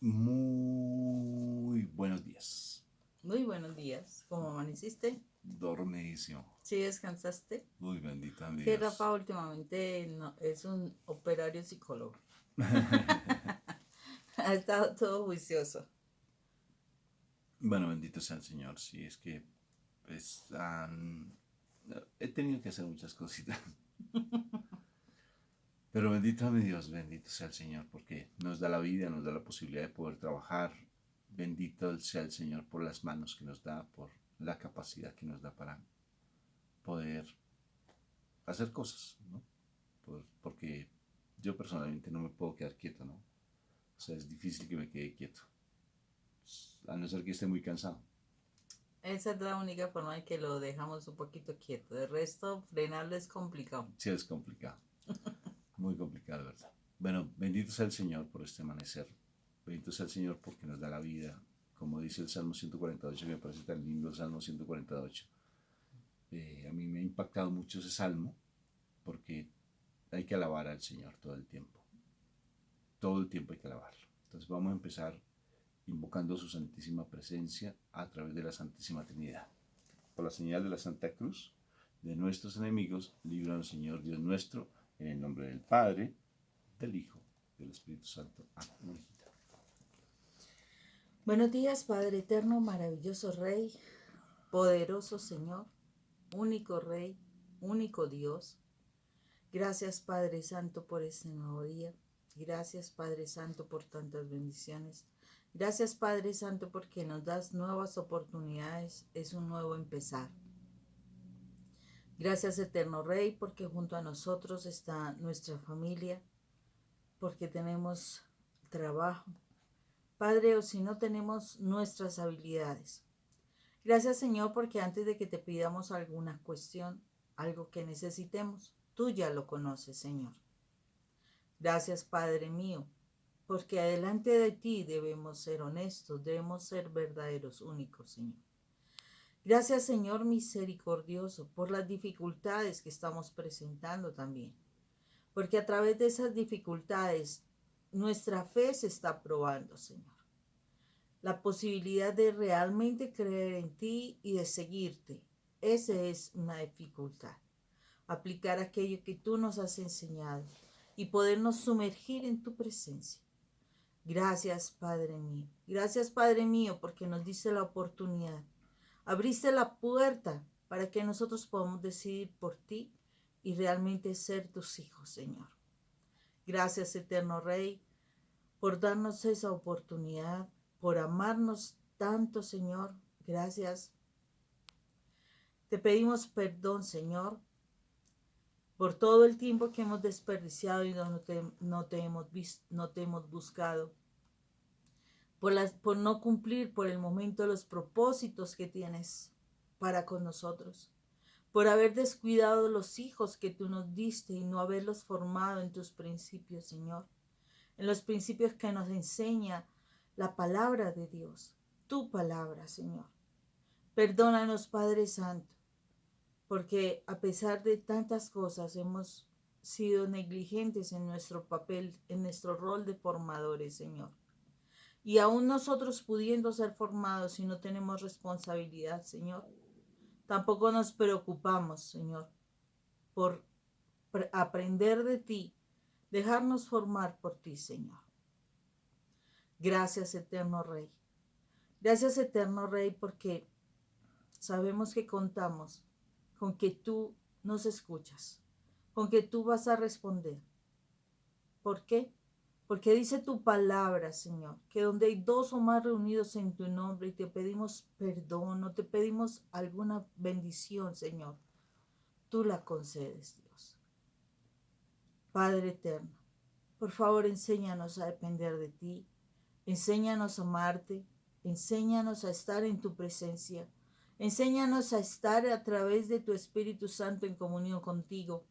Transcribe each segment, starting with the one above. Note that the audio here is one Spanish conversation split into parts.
Muy buenos días. Muy buenos días. ¿Cómo amaneciste? Dormidísimo. ¿Sí descansaste? Muy bendito mi Que Dios. Rafa últimamente es un operario psicólogo. Ha estado todo juicioso. Bueno, bendito sea el Señor. Sí, es que he tenido que hacer muchas cositas. Pero bendito mi Dios, bendito sea el Señor, porque nos da la vida, nos da la posibilidad de poder trabajar. Bendito sea el Señor por las manos que nos da, por la capacidad que nos da para poder hacer cosas, ¿no? Porque yo personalmente no me puedo quedar quieto, ¿no? O sea, es difícil que me quede quieto, a no ser que esté muy cansado. Esa es la única forma en que lo dejamos un poquito quieto. De resto, frenarlo es complicado. Sí, es complicado, muy complicado, ¿verdad? Bueno, bendito sea el Señor por este amanecer. Bendito sea el Señor porque nos da la vida. Como dice el Salmo 148, que me parece tan lindo el Salmo 148. A mí me ha impactado mucho ese salmo porque hay que alabar al Señor todo el tiempo. Todo el tiempo hay que alabarlo. Entonces vamos a empezar invocando su santísima presencia a través de la Santísima Trinidad. Por la señal de la Santa Cruz de nuestros enemigos, líbranos, Señor Dios nuestro, en el nombre del Padre, del Hijo, del Espíritu Santo. Amén. Buenos días, Padre eterno, maravilloso Rey, poderoso Señor, único Rey, único Dios. Gracias, Padre Santo, por este nuevo día. Gracias, Padre Santo, por tantas bendiciones. Gracias, Padre Santo, porque nos das nuevas oportunidades. Es un nuevo empezar. Gracias, Eterno Rey, porque junto a nosotros está nuestra familia, porque tenemos trabajo. Padre, o si no tenemos nuestras habilidades. Gracias, Señor, porque antes de que te pidamos alguna cuestión, algo que necesitemos, tú ya lo conoces, Señor. Gracias, Padre mío, porque adelante de ti debemos ser honestos, debemos ser verdaderos, únicos, Señor. Gracias, Señor misericordioso, por las dificultades que estamos presentando también, porque a través de esas dificultades nuestra fe se está probando, Señor. La posibilidad de realmente creer en ti y de seguirte, esa es una dificultad. Aplicar aquello que tú nos has enseñado y podernos sumergir en tu presencia. Gracias, Padre mío. Gracias, Padre mío, porque nos diste la oportunidad. Abriste la puerta para que nosotros podamos decidir por ti y realmente ser tus hijos, Señor. Gracias, Eterno Rey, por darnos esa oportunidad, por amarnos tanto, Señor. Gracias. Te pedimos perdón, Señor, por todo el tiempo que hemos desperdiciado y no te hemos buscado, por no cumplir por el momento los propósitos que tienes para con nosotros, por haber descuidado los hijos que tú nos diste y no haberlos formado en tus principios, Señor, en los principios que nos enseña la palabra de Dios, tu palabra, Señor. Perdónanos, Padre Santo, porque a pesar de tantas cosas hemos sido negligentes en nuestro papel, en nuestro rol de formadores, Señor. Y aún nosotros pudiendo ser formados si no tenemos responsabilidad, Señor, tampoco nos preocupamos, Señor, por aprender de ti, dejarnos formar por ti, Señor. Gracias, Eterno Rey. Gracias, Eterno Rey, porque sabemos que contamos con que tú nos escuchas, con que tú vas a responder. ¿Por qué? Porque dice tu palabra, Señor, que donde hay dos o más reunidos en tu nombre y te pedimos perdón o te pedimos alguna bendición, Señor, tú la concedes, Dios. Padre eterno, por favor, enséñanos a depender de ti, enséñanos a amarte, enséñanos a estar en tu presencia, enséñanos a estar a través de tu Espíritu Santo en comunión contigo.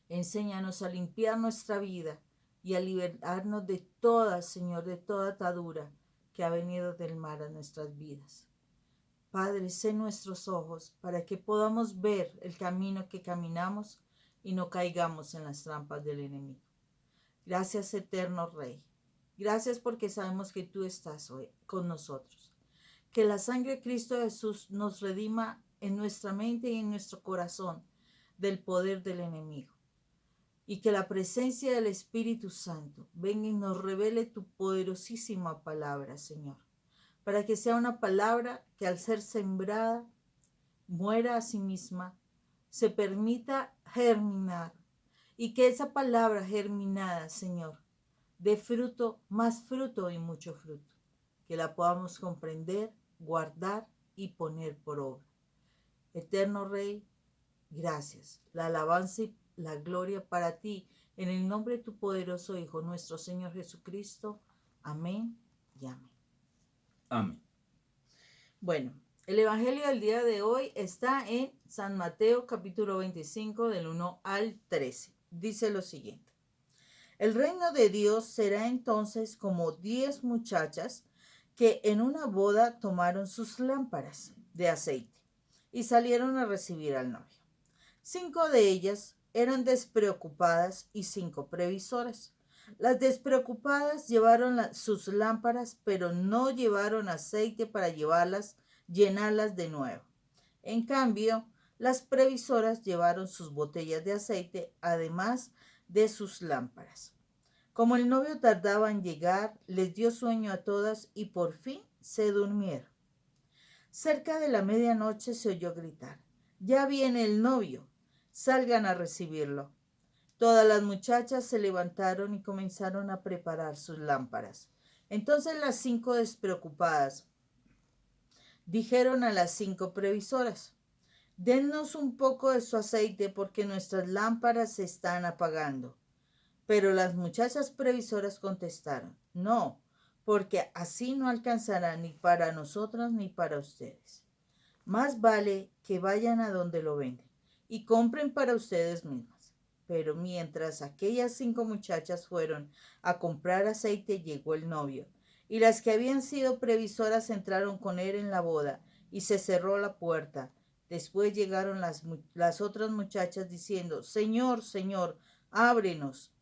Enséñanos a limpiar nuestra vida y a liberarnos de toda, Señor, de toda atadura que ha venido del mal a nuestras vidas. Padre, sé nuestros ojos para que podamos ver el camino que caminamos y no caigamos en las trampas del enemigo. Gracias, eterno Rey. Gracias porque sabemos que tú estás hoy con nosotros. Que la sangre de Cristo Jesús nos redima en nuestra mente y en nuestro corazón del poder del enemigo. Y que la presencia del Espíritu Santo venga y nos revele tu poderosísima palabra, Señor. Para que sea una palabra que al ser sembrada muera a sí misma, se permita germinar y que esa palabra germinada, Señor, dé fruto, más fruto y mucho fruto, que la podamos comprender, guardar y poner por obra. Eterno Rey, gracias. La alabanza y la gloria para ti, en el nombre de tu poderoso Hijo, nuestro Señor Jesucristo. Amén y amén. Amén. Bueno, el Evangelio del día de hoy está en San Mateo capítulo 25 del 1 al 13. Dice lo siguiente. El reino de Dios será entonces como 10 muchachas que en una boda tomaron sus lámparas de aceite y salieron a recibir al novio. 5 de ellas eran despreocupadas y 5 previsoras. Las despreocupadas llevaron sus lámparas, pero no llevaron aceite para llenarlas de nuevo. En cambio, las previsoras llevaron sus botellas de aceite, además de sus lámparas. Como el novio tardaba en llegar, les dio sueño a todas y por fin se durmieron. Cerca de la medianoche se oyó gritar: «Ya viene el novio, salgan a recibirlo». Todas las muchachas se levantaron y comenzaron a preparar sus lámparas. Entonces las 5 despreocupadas dijeron a las 5 previsoras: «Dennos un poco de su aceite porque nuestras lámparas se están apagando». Pero las muchachas previsoras contestaron: «No, porque así no alcanzará ni para nosotras ni para ustedes. Más vale que vayan a donde lo venden y compren para ustedes mismas». Pero mientras aquellas 5 muchachas fueron a comprar aceite, llegó el novio, y las que habían sido previsoras entraron con él en la boda, y se cerró la puerta. Después llegaron las otras muchachas diciendo: «Señor, Señor, ábrenos».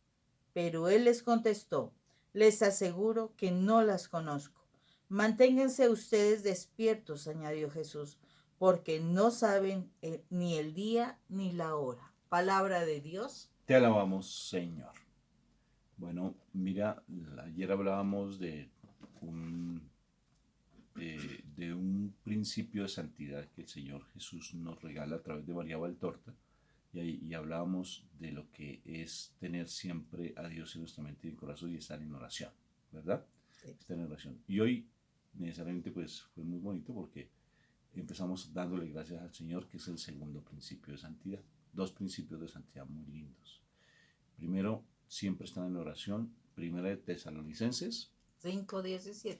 Pero él les contestó: «Les aseguro que no las conozco. Manténganse ustedes despiertos», añadió Jesús, «porque no saben ni el día ni la hora». Palabra de Dios. Te alabamos, Señor. Bueno, mira, ayer hablábamos de un principio de santidad que el Señor Jesús nos regala a través de María Valtorta, y hablábamos de lo que es tener siempre a Dios en nuestra mente y el corazón y estar en oración, ¿verdad? Sí. Estar en oración. Y hoy, necesariamente, pues fue muy bonito porque empezamos dándole gracias al Señor, que es el segundo principio de santidad. 2 principios de santidad muy lindos. Primero, siempre están en oración. Primera de Tesalonicenses 5:17.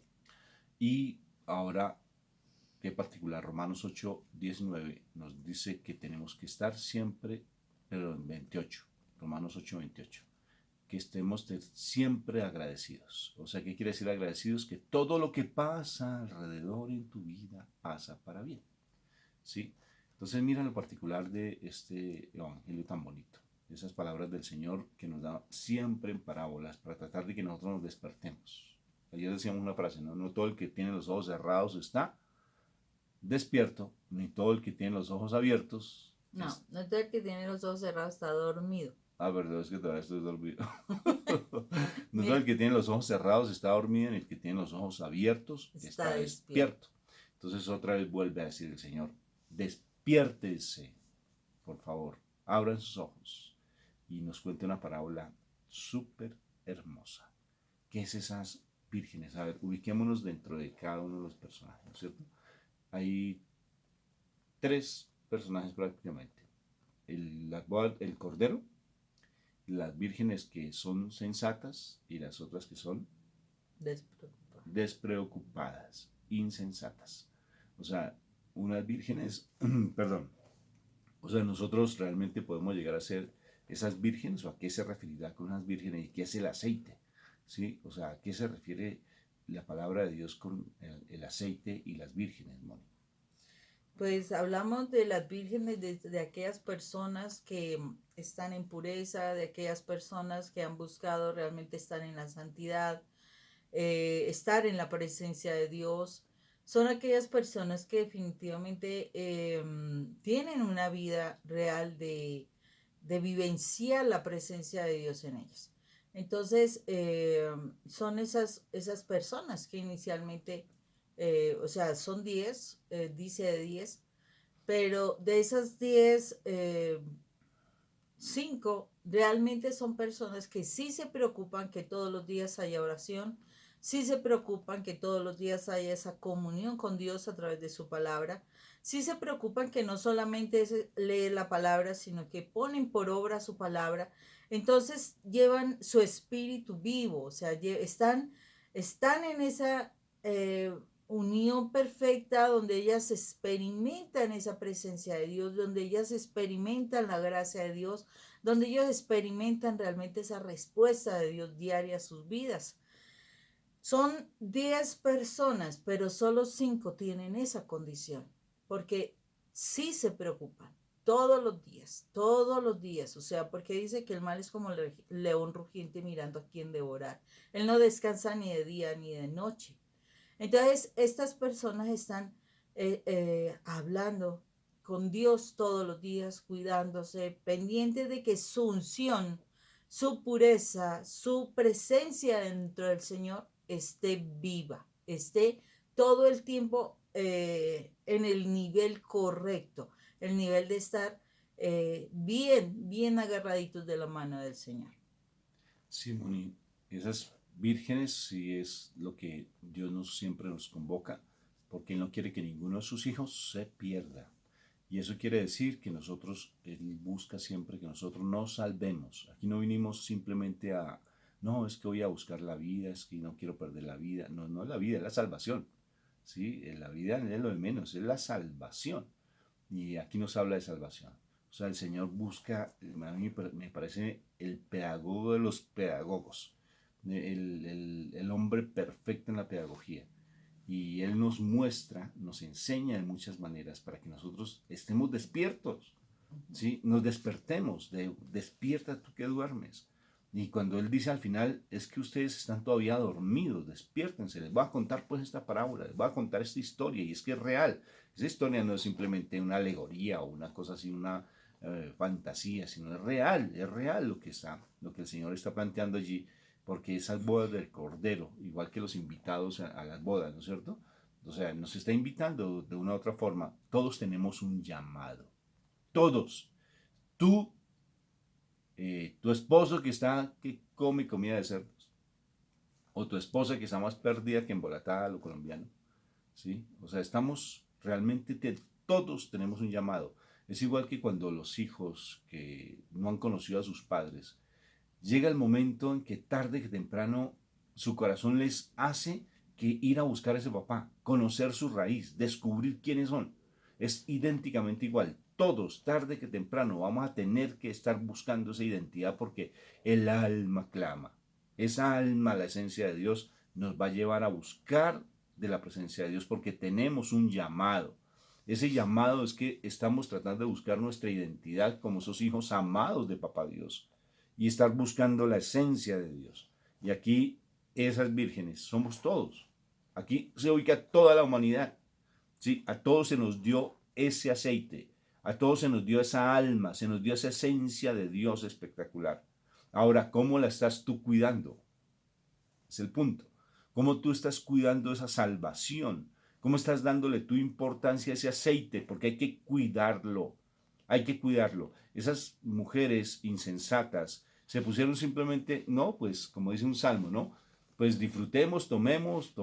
Y ahora, qué particular, Romanos 8:19 nos dice que tenemos que estar siempre, pero en 28, Romanos 8:28, que estemos siempre agradecidos. O sea, ¿qué quiere decir agradecidos? Que todo lo que pasa alrededor en tu vida pasa para bien, ¿sí? Entonces mira lo particular de este evangelio tan bonito, esas palabras del Señor que nos da siempre en parábolas para tratar de que nosotros nos despertemos. Ayer decíamos una frase, ¿no? No todo el que tiene los ojos cerrados está despierto, ni todo el que tiene los ojos abiertos. No, no todo el que tiene los ojos cerrados está dormido. Ah, verdad, es que todavía estoy dormido. No todo el que tiene los ojos cerrados está dormido, ni el que tiene los ojos abiertos está despierto. Entonces otra vez vuelve a decir el Señor: despiértese, por favor, abran sus ojos. Y nos cuenta una parábola súper hermosa. ¿Qué es esas vírgenes? A ver, ubiquémonos dentro de cada uno de los personajes, ¿no es cierto? Hay 3 personajes prácticamente: el cordero, las vírgenes que son sensatas y las otras que son despreocupadas, insensatas. O sea, unas vírgenes, perdón, o sea, nosotros realmente podemos llegar a ser esas vírgenes, o a qué se referirá con unas vírgenes y qué es el aceite, ¿sí? O sea, ¿a qué se refiere la palabra de Dios con el aceite y las vírgenes, Moni? Pues hablamos de las vírgenes, de aquellas personas que están en pureza, de aquellas personas que han buscado realmente estar en la santidad, estar en la presencia de Dios. Son aquellas personas que definitivamente tienen una vida real de vivenciar la presencia de Dios en ellas. Entonces, son esas personas que inicialmente, o sea, son 10, dice de 10, pero de esas 10, 5 realmente son personas que sí se preocupan que todos los días haya oración, sí se preocupan que todos los días haya esa comunión con Dios a través de su palabra, sí se preocupan que no solamente es leer la palabra, sino que ponen por obra su palabra. Entonces llevan su espíritu vivo, o sea, están en esa unión perfecta donde ellas experimentan esa presencia de Dios, donde ellas experimentan la gracia de Dios, donde ellos experimentan realmente esa respuesta de Dios diaria a sus vidas. Son 10 personas, pero solo 5 tienen esa condición, porque sí se preocupan todos los días, o sea, porque dice que el mal es como el león rugiente mirando a quién devorar. Él no descansa ni de día ni de noche. Entonces, estas personas están hablando con Dios todos los días, cuidándose, pendientes de que su unción, su pureza, su presencia dentro del Señor esté viva, esté todo el tiempo en el nivel correcto, el nivel de estar bien agarraditos de la mano del Señor. Sí, Moni, esas vírgenes sí es lo que Dios siempre nos convoca, porque Él no quiere que ninguno de sus hijos se pierda. Y eso quiere decir que nosotros, Él busca siempre que nosotros nos salvemos. Aquí no vinimos simplemente no, es que voy a buscar la vida, es que no quiero perder la vida. No, no es la vida, es la salvación. ¿Sí? La vida es lo de menos, es la salvación. Y aquí nos habla de salvación. O sea, el Señor busca, a mí me parece el pedagogo de los pedagogos, el hombre perfecto en la pedagogía. Y Él nos muestra, nos enseña de muchas maneras para que nosotros estemos despiertos, ¿sí? Nos despertemos, despierta tú que duermes. Y cuando Él dice al final, es que ustedes están todavía dormidos, despiértense, les voy a contar pues esta parábola, les voy a contar esta historia, y es que es real. Esa historia no es simplemente una alegoría o una cosa así, una fantasía, sino es real lo que el Señor está planteando allí, porque esas bodas del Cordero, igual que los invitados a las bodas, ¿no es cierto? O sea, nos está invitando de una u otra forma. Todos tenemos un llamado. Todos. Tú, tu esposo que come comida de cerdos, o tu esposa que está más perdida que embolatada a lo colombiano, ¿sí? O sea, todos tenemos un llamado. Es igual que cuando los hijos que no han conocido a sus padres, llega el momento en que tarde que temprano su corazón les hace que ir a buscar a ese papá, conocer su raíz, descubrir quiénes son. Es idénticamente igual. Todos, tarde que temprano, vamos a tener que estar buscando esa identidad porque el alma clama. Esa alma, la esencia de Dios, nos va a llevar a buscar de la presencia de Dios porque tenemos un llamado. Ese llamado es que estamos tratando de buscar nuestra identidad como esos hijos amados de Papá Dios y estar buscando la esencia de Dios. Y aquí esas vírgenes somos todos. Aquí se ubica toda la humanidad. ¿Sí? A todos se nos dio ese aceite, a todos se nos dio esa alma, se nos dio esa esencia de Dios espectacular. Ahora, ¿cómo la estás tú cuidando? Es el punto. ¿Cómo tú estás cuidando esa salvación? ¿Cómo estás dándole tu importancia a ese aceite? Porque hay que cuidarlo. Hay que cuidarlo. Esas mujeres insensatas se pusieron simplemente, no, pues como dice un salmo, ¿no? Pues disfrutemos, tomamos,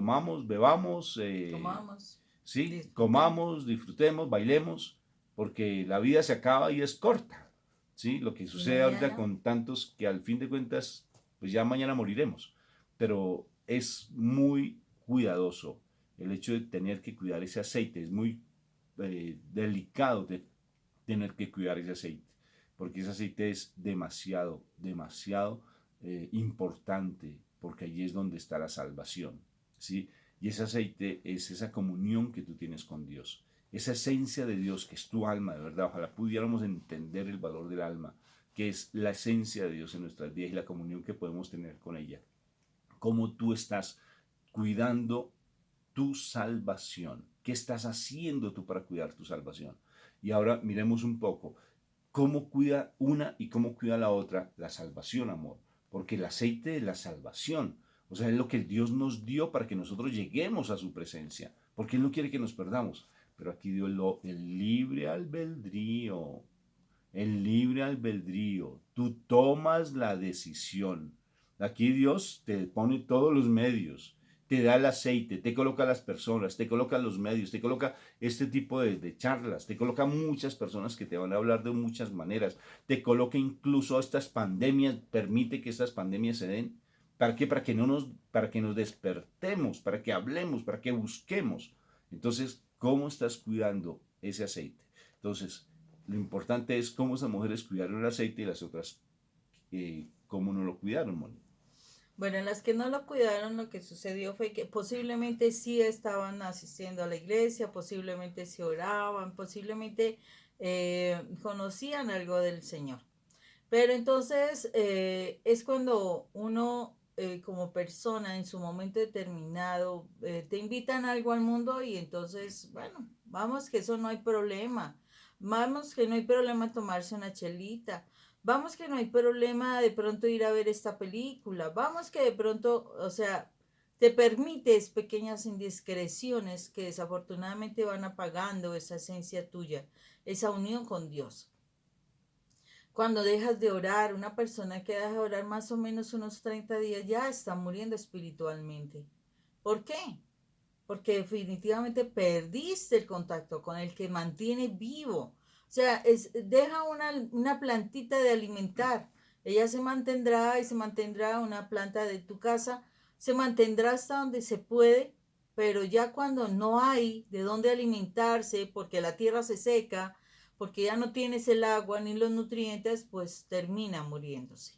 bebamos, Tomamos, sí, disfrutemos. comamos, disfrutemos, bailemos, porque la vida se acaba y es corta. ¿Sí? Lo que Y sucede ahorita mañana, con tantos que al fin de cuentas, pues ya mañana moriremos. Pero es muy cuidadoso el hecho de tener que cuidar ese aceite. Es muy delicado de tener que cuidar ese aceite, porque ese aceite es demasiado, demasiado importante, porque allí es donde está la salvación, ¿sí? Y ese aceite es esa comunión que tú tienes con Dios, esa esencia de Dios que es tu alma, de verdad. Ojalá pudiéramos entender el valor del alma, que es la esencia de Dios en nuestras vidas y la comunión que podemos tener con ella. Cómo tú estás cuidando tu salvación. ¿Qué estás haciendo tú para cuidar tu salvación? Y ahora miremos un poco cómo cuida una y cómo cuida la otra la salvación, amor. Porque el aceite de la salvación, o sea, es lo que Dios nos dio para que nosotros lleguemos a su presencia. Porque Él no quiere que nos perdamos. Pero aquí dio el libre albedrío. El libre albedrío. Tú tomas la decisión. Aquí Dios te pone todos los medios, te da el aceite, te coloca las personas, te coloca los medios, te coloca este tipo de charlas, te coloca muchas personas que te van a hablar de muchas maneras, te coloca incluso estas pandemias, permite que estas pandemias se den. ¿Para qué? Para que nos despertemos, para que hablemos, para que busquemos. Entonces, ¿cómo estás cuidando ese aceite? Entonces, lo importante es cómo esas mujeres cuidaron el aceite y las otras, cómo no lo cuidaron, Moni. Bueno, las que no lo cuidaron, lo que sucedió fue que posiblemente sí estaban asistiendo a la iglesia, posiblemente sí oraban, posiblemente conocían algo del Señor. Pero entonces es cuando uno como persona en su momento determinado te invitan algo al mundo y entonces, bueno, vamos que eso no hay problema. Vamos que no hay problema tomarse una chelita. Vamos que no hay problema de pronto ir a ver esta película. Vamos que de pronto, o sea, te permites pequeñas indiscreciones que desafortunadamente van apagando esa esencia tuya, esa unión con Dios. Cuando dejas de orar, una persona que deja de orar más o menos unos 30 días ya está muriendo espiritualmente. ¿Por qué? Porque definitivamente perdiste el contacto con el que mantiene vivo. O sea, deja una plantita de alimentar. Ella se mantendrá y se mantendrá una planta de tu casa, se mantendrá hasta donde se puede, pero ya cuando no hay de dónde alimentarse, porque la tierra se seca, porque ya no tienes el agua ni los nutrientes, pues termina muriéndose.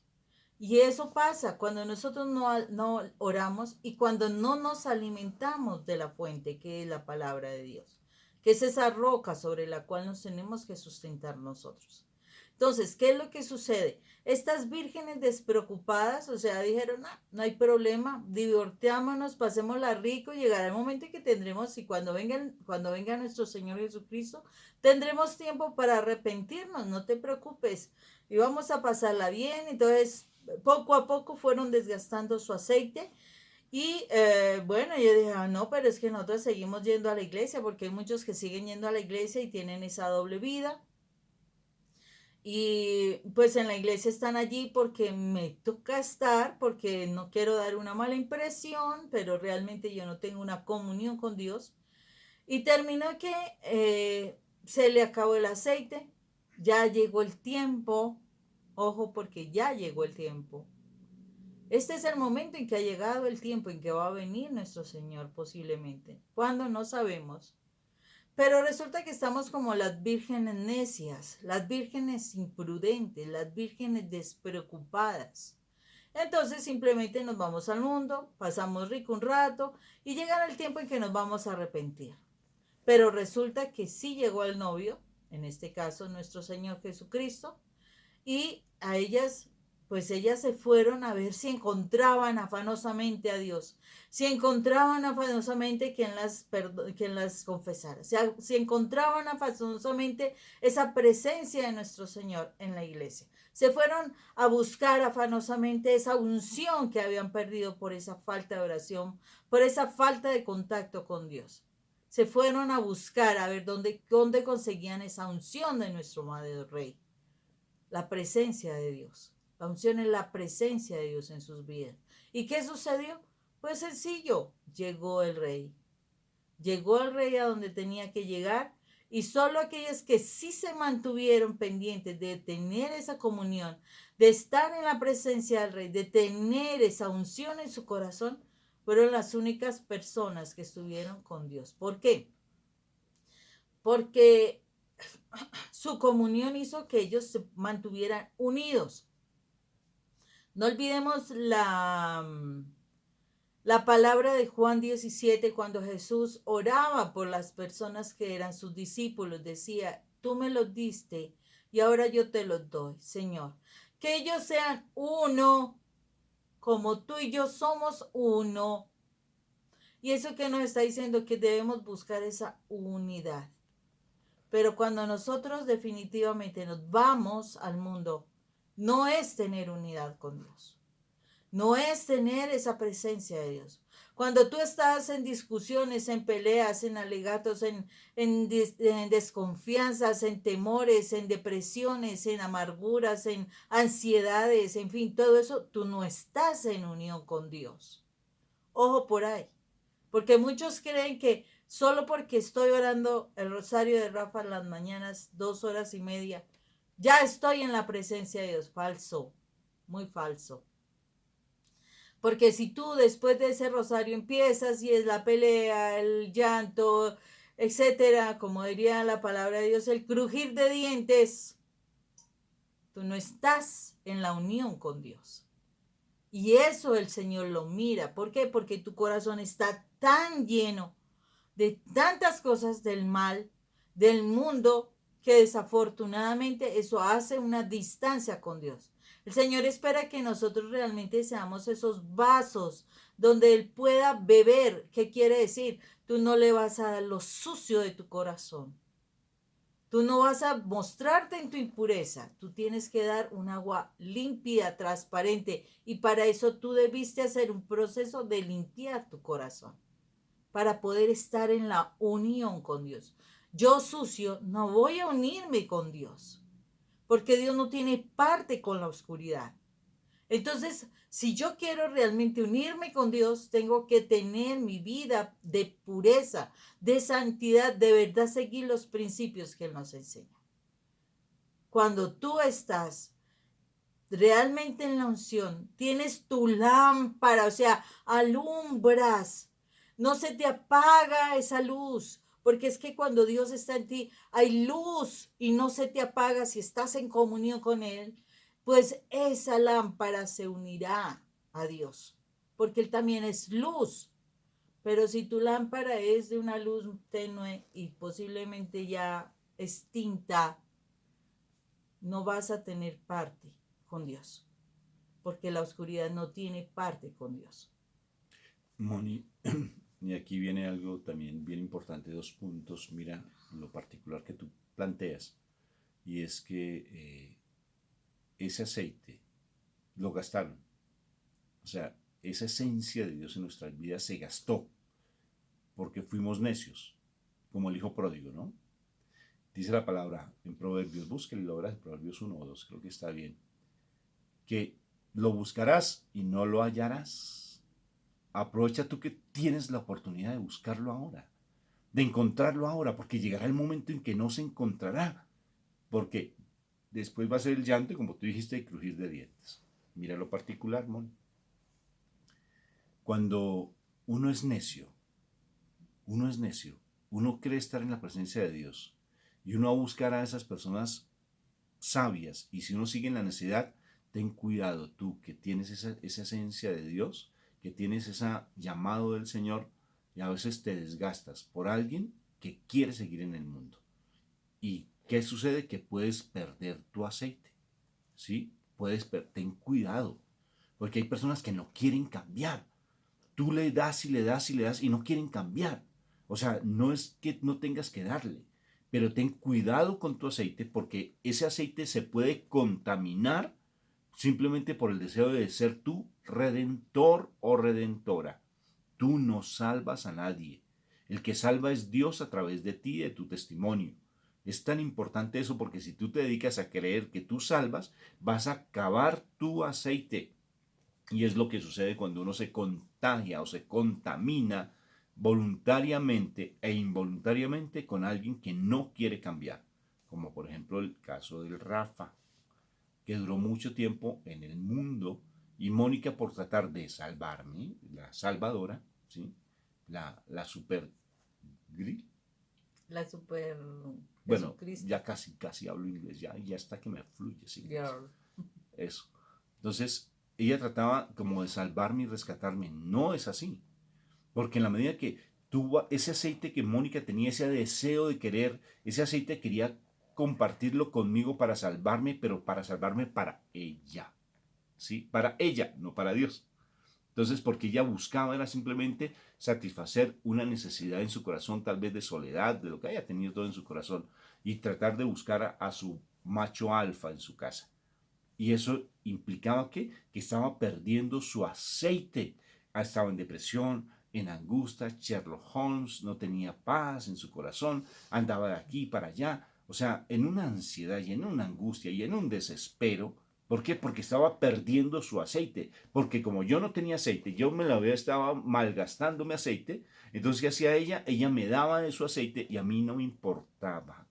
Y eso pasa cuando nosotros no oramos y cuando no nos alimentamos de la fuente, que es la palabra de Dios, que es esa roca sobre la cual nos tenemos que sustentar nosotros. Entonces, ¿qué es lo que sucede? Estas vírgenes despreocupadas, o sea, dijeron, no hay problema, divirtámonos, pasémosla rico, llegará el momento en que tendremos, y cuando venga nuestro Señor Jesucristo, tendremos tiempo para arrepentirnos, no te preocupes, y vamos a pasarla bien. Entonces, poco a poco fueron desgastando su aceite. Y bueno, yo dije, no, pero es que nosotros seguimos yendo a la iglesia, porque hay muchos que siguen yendo a la iglesia y tienen esa doble vida. Y pues en la iglesia están allí porque me toca estar, porque no quiero dar una mala impresión, pero realmente yo no tengo una comunión con Dios. Y terminó que se le acabó el aceite, ya llegó el tiempo, ojo porque ya llegó el tiempo. Este es el momento en que ha llegado el tiempo en que va a venir nuestro Señor posiblemente, cuando no sabemos. Pero resulta que estamos como las vírgenes necias, las vírgenes imprudentes, las vírgenes despreocupadas. Entonces simplemente nos vamos al mundo, pasamos rico un rato y llegará el tiempo en que nos vamos a arrepentir. Pero resulta que sí llegó el novio, en este caso nuestro Señor Jesucristo, y a ellas, pues ellas se fueron a ver si encontraban afanosamente a Dios, si encontraban afanosamente quien las confesara, si encontraban afanosamente esa presencia de nuestro Señor en la iglesia. Se fueron a buscar afanosamente esa unción que habían perdido por esa falta de oración, por esa falta de contacto con Dios. Se fueron a buscar a ver dónde conseguían esa unción de nuestro Madre Rey. La presencia de Dios. La unción es la presencia de Dios en sus vidas. ¿Y qué sucedió? Pues sencillo, llegó el rey. Llegó el rey a donde tenía que llegar y solo aquellas que sí se mantuvieron pendientes de tener esa comunión, de estar en la presencia del rey, de tener esa unción en su corazón, fueron las únicas personas que estuvieron con Dios. ¿Por qué? Porque su comunión hizo que ellos se mantuvieran unidos. No olvidemos la palabra de Juan 17 cuando Jesús oraba por las personas que eran sus discípulos. Decía, tú me los diste y ahora yo te los doy, Señor. Que ellos sean uno, como tú y yo somos uno. Y eso que nos está diciendo que debemos buscar esa unidad. Pero cuando nosotros definitivamente nos vamos al mundo, no es tener unidad con Dios. No es tener esa presencia de Dios. Cuando tú estás en discusiones, en peleas, en alegatos, en desconfianzas, en temores, en depresiones, en amarguras, en ansiedades, en fin, todo eso, tú no estás en unión con Dios. Ojo por ahí. Porque muchos creen que solo porque estoy orando el rosario de Rafa en las mañanas, 2 horas y media, ya estoy en la presencia de Dios. Falso, muy falso. Porque si tú después de ese rosario empiezas y es la pelea, el llanto, etcétera, como diría la palabra de Dios, el crujir de dientes, tú no estás en la unión con Dios. Y eso el Señor lo mira. ¿Por qué? Porque tu corazón está tan lleno de tantas cosas del mal, del mundo, que desafortunadamente eso hace una distancia con Dios. El Señor espera que nosotros realmente seamos esos vasos donde Él pueda beber. ¿Qué quiere decir? Tú no le vas a dar lo sucio de tu corazón. Tú no vas a mostrarte en tu impureza. Tú tienes que dar un agua límpida, transparente. Y para eso tú debiste hacer un proceso de limpiar tu corazón, para poder estar en la unión con Dios. Yo sucio no voy a unirme con Dios, porque Dios no tiene parte con la oscuridad. Entonces, si yo quiero realmente unirme con Dios, tengo que tener mi vida de pureza, de santidad, de verdad seguir los principios que Él nos enseña. Cuando tú estás realmente en la unción, tienes tu lámpara, o sea, alumbras, no se te apaga esa luz, porque es que cuando Dios está en ti, hay luz y no se te apaga si estás en comunión con Él, pues esa lámpara se unirá a Dios, porque Él también es luz. Pero si tu lámpara es de una luz tenue y posiblemente ya extinta, no vas a tener parte con Dios, porque la oscuridad no tiene parte con Dios. Moni, y aquí viene algo también bien importante, 2 puntos. Mira lo particular que tú planteas, y es que ese aceite lo gastaron. O sea, esa esencia de Dios en nuestras vidas se gastó porque fuimos necios, como el hijo pródigo, ¿no? Dice la palabra en Proverbios, búsquenlo ahora en Proverbios 1 o 2, creo que está bien, que lo buscarás y no lo hallarás. Aprovecha tú que tienes la oportunidad de buscarlo ahora, de encontrarlo ahora, porque llegará el momento en que no se encontrará, porque después va a ser el llanto y, como tú dijiste, el crujir de dientes. Mira lo particular, Mon. Cuando uno es necio, uno cree estar en la presencia de Dios y uno va a buscar a esas personas sabias, y si uno sigue en la necedad, ten cuidado tú que tienes esa esencia de Dios, que tienes ese llamado del Señor, y a veces te desgastas por alguien que quiere seguir en el mundo. ¿Y qué sucede? Que puedes perder tu aceite, ¿sí? Ten cuidado, porque hay personas que no quieren cambiar. Tú le das y le das y le das y no quieren cambiar. O sea, no es que no tengas que darle, pero ten cuidado con tu aceite, porque ese aceite se puede contaminar simplemente por el deseo de ser tú redentor o redentora. Tú no salvas a nadie. El que salva es Dios a través de ti y de tu testimonio. Es tan importante eso, porque si tú te dedicas a creer que tú salvas, vas a acabar tu aceite. Y es lo que sucede cuando uno se contagia o se contamina voluntariamente e involuntariamente con alguien que no quiere cambiar. Como por ejemplo el caso del Rafa, que duró mucho tiempo en el mundo, y Mónica, por tratar de salvarme, la salvadora, ¿sí? La super grill. La super Bueno, Jesucristo. ya casi hablo inglés, ya está que me fluye ese inglés. Girl. Eso. Entonces, ella trataba como de salvarme y rescatarme. No es así. Porque en la medida que tuvo ese aceite que Mónica tenía, ese deseo de querer, ese aceite quería compartirlo conmigo para salvarme, pero para salvarme para ella. ¿Sí? Para ella, no para Dios. Entonces, porque ella buscaba era simplemente satisfacer una necesidad en su corazón, tal vez de soledad, de lo que haya tenido todo en su corazón, y tratar de buscar a su macho alfa en su casa. Y eso implicaba que estaba perdiendo su aceite. Estaba en depresión, en angustia. Sherlock Holmes no tenía paz en su corazón, andaba de aquí para allá. O sea, en una ansiedad y en una angustia y en un desespero. ¿Por qué? Porque estaba perdiendo su aceite. Porque como yo no tenía aceite, yo me la había estado malgastando mi aceite. Entonces, ¿qué hacía ella? Ella me daba de su aceite y a mí no me importaba.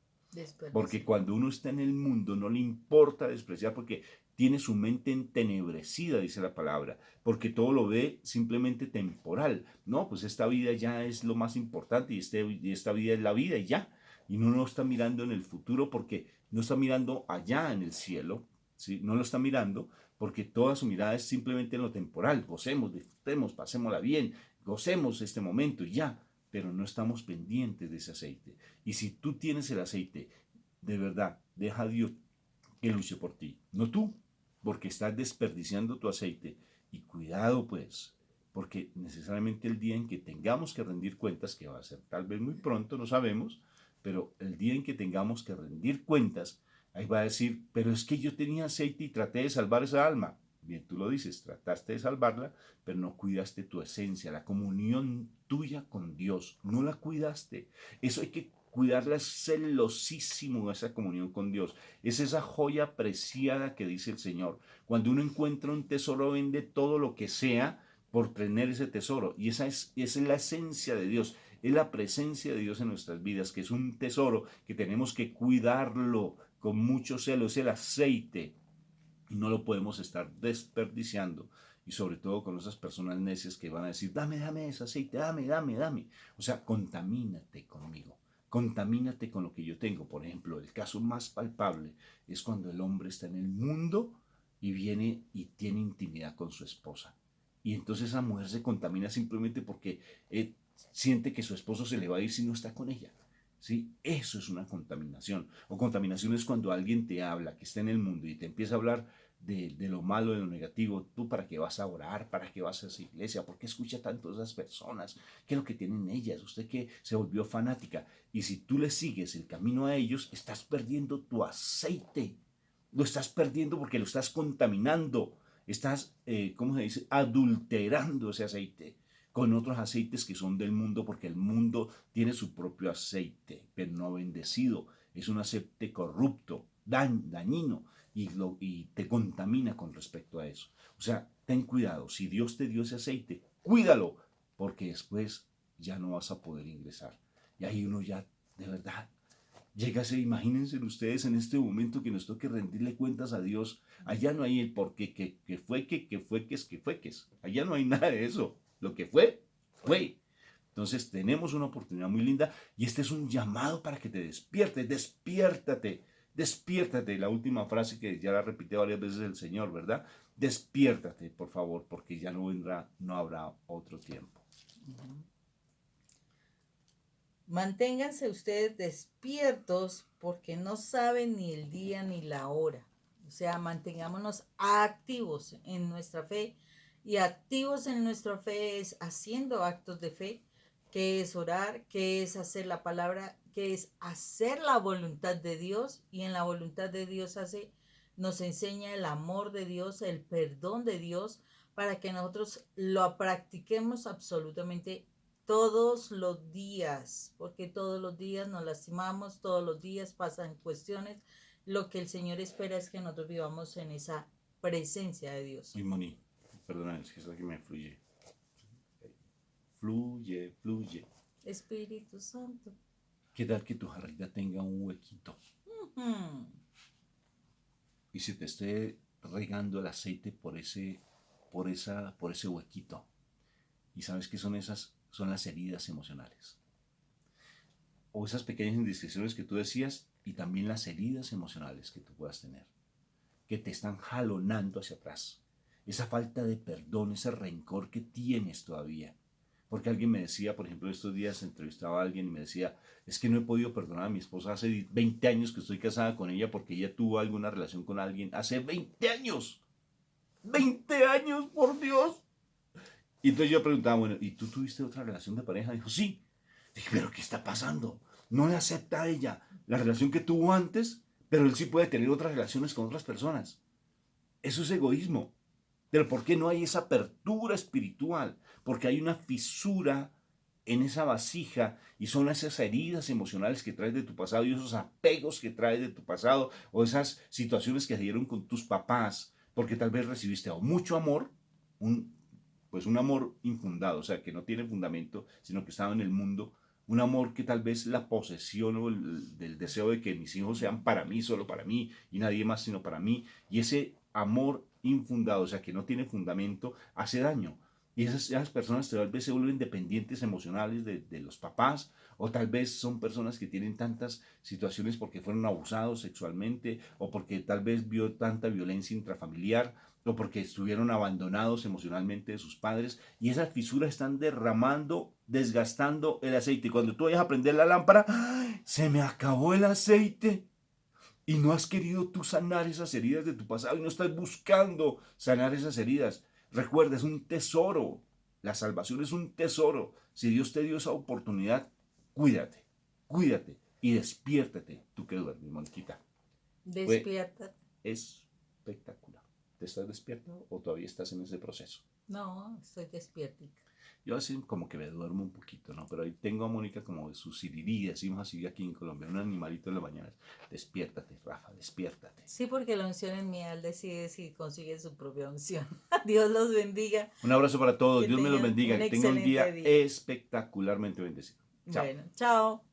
Porque cuando uno está en el mundo no le importa despreciar porque tiene su mente entenebrecida, dice la palabra, porque todo lo ve simplemente temporal. No, pues esta vida ya es lo más importante y esta vida es la vida y ya. Y uno no está mirando en el futuro porque no está mirando allá en el cielo, ¿sí? No lo está mirando porque toda su mirada es simplemente en lo temporal. Gocemos, disfrutemos, pasémosla bien, gocemos este momento y ya. Pero no estamos pendientes de ese aceite. Y si tú tienes el aceite, de verdad, deja a Dios que luche por ti, no tú, porque estás desperdiciando tu aceite. Y cuidado pues, porque necesariamente el día en que tengamos que rendir cuentas, que va a ser tal vez muy pronto, no sabemos, pero el día en que tengamos que rendir cuentas, ahí va a decir, pero es que yo tenía aceite y traté de salvar esa alma. Bien, tú lo dices, trataste de salvarla, pero no cuidaste tu esencia, la comunión tuya con Dios, no la cuidaste. Eso hay que cuidarla celosísimo, esa comunión con Dios. Es esa joya preciada que dice el Señor. Cuando uno encuentra un tesoro, vende todo lo que sea por tener ese tesoro. Y esa es la esencia de Dios. Es la presencia de Dios en nuestras vidas, que es un tesoro que tenemos que cuidarlo con mucho celo. Es el aceite y no lo podemos estar desperdiciando. Y sobre todo con esas personas necias que van a decir, dame ese aceite, dame. O sea, contamínate conmigo. Contamínate con lo que yo tengo. Por ejemplo, el caso más palpable es cuando el hombre está en el mundo y viene y tiene intimidad con su esposa. Y entonces esa mujer se contamina simplemente porque siente que su esposo se le va a ir si no está con ella. ¿Sí? Eso es una contaminación. O contaminación es cuando alguien te habla, que está en el mundo y te empieza a hablar de lo malo, de lo negativo. ¿Tú para qué vas a orar? ¿Para qué vas a esa iglesia? ¿Por qué escucha tanto a esas personas? ¿Qué es lo que tienen ellas? Usted que se volvió fanática. Y si tú le sigues el camino a ellos, estás perdiendo tu aceite. Lo estás perdiendo porque lo estás contaminando. Estás, ¿cómo se dice? Adulterando ese aceite con otros aceites que son del mundo, porque el mundo tiene su propio aceite, pero no bendecido. Es un aceite corrupto, dañino, y te contamina con respecto a eso. O sea, ten cuidado. Si Dios te dio ese aceite, cuídalo, porque después ya no vas a poder ingresar. Y ahí uno ya, de verdad, llegase, imagínense ustedes en este momento que nos toque rendirle cuentas a Dios. Allá no hay el por qué, que fue, que es. Allá no hay nada de eso. Lo que fue, fue. Entonces tenemos una oportunidad muy linda y este es un llamado para que te despiertes, despiértate. La última frase que ya la repite varias veces el Señor, ¿verdad? Despiértate, por favor, porque ya no vendrá, no habrá otro tiempo. Manténganse ustedes despiertos porque no saben ni el día ni la hora. O sea, mantengámonos activos en nuestra fe. Y activos en nuestra fe es haciendo actos de fe, que es orar, que es hacer la palabra, que es hacer la voluntad de Dios. Y en la voluntad de Dios nos enseña el amor de Dios, el perdón de Dios, para que nosotros lo practiquemos absolutamente todos los días, porque todos los días nos lastimamos, todos los días pasan cuestiones. Lo que el Señor espera es que nosotros vivamos en esa presencia de Dios. Uy, Moni, perdona, es que eso aquí me fluye. Fluye. Espíritu Santo. ¿Qué tal que tu jarrita tenga un huequito? Y se te esté regando el aceite por ese huequito. ¿Y sabes qué son esas? Son las heridas emocionales. O esas pequeñas indiscreciones que tú decías y también las heridas emocionales que tú puedas tener, que te están jalonando hacia atrás. Esa falta de perdón, ese rencor que tienes todavía. Porque alguien me decía, por ejemplo, estos días entrevistaba a alguien y me decía, es que no he podido perdonar a mi esposa, hace 20 años que estoy casada con ella porque ella tuvo alguna relación con alguien, hace 20 años, 20 años, por Dios. Y entonces yo preguntaba, bueno, ¿y tú tuviste otra relación de pareja? Dijo, sí. Dije, pero ¿qué está pasando? No le acepta a ella la relación que tuvo antes, pero él sí puede tener otras relaciones con otras personas. Eso es egoísmo. Pero ¿por qué no hay esa apertura espiritual? Porque hay una fisura en esa vasija y son esas heridas emocionales que traes de tu pasado y esos apegos que traes de tu pasado o esas situaciones que se dieron con tus papás, porque tal vez recibiste mucho amor, un, pues un amor infundado, o sea, que no tiene fundamento, sino que estaba en el mundo, un amor que tal vez la posesión o del deseo de que mis hijos sean para mí, solo para mí y nadie más sino para mí, y ese amor infundado, o sea, que no tiene fundamento, hace daño. Y esas personas tal vez se vuelven dependientes emocionales de los papás, o tal vez son personas que tienen tantas situaciones porque fueron abusados sexualmente, o porque tal vez vio tanta violencia intrafamiliar, o porque estuvieron abandonados emocionalmente de sus padres, y esas fisuras están derramando, desgastando el aceite. Y cuando tú vayas a prender la lámpara, ¡ay! Se me acabó el aceite. Y no has querido tú sanar esas heridas de tu pasado y no estás buscando sanar esas heridas. Recuerda, es un tesoro. La salvación es un tesoro. Si Dios te dio esa oportunidad, cuídate, cuídate y despiértate. Tú que duermes, Moniquita. Fue Despierta. espectacular. ¿Te estás despierta o todavía estás en ese proceso? No, estoy despierta. Yo así como que me duermo un poquito, ¿no? Pero ahí tengo a Mónica como de su sirirí, decimos así aquí en Colombia, un animalito en la mañana. Despiértate, Rafa, despiértate. Sí, porque la unción en mí, él decide si consigue su propia unción. Dios los bendiga. Un abrazo para todos, Que Dios me los tengan bendiga, un que tengan un excelente día día. espectacularmente bendecido. Chao. Bueno, chao.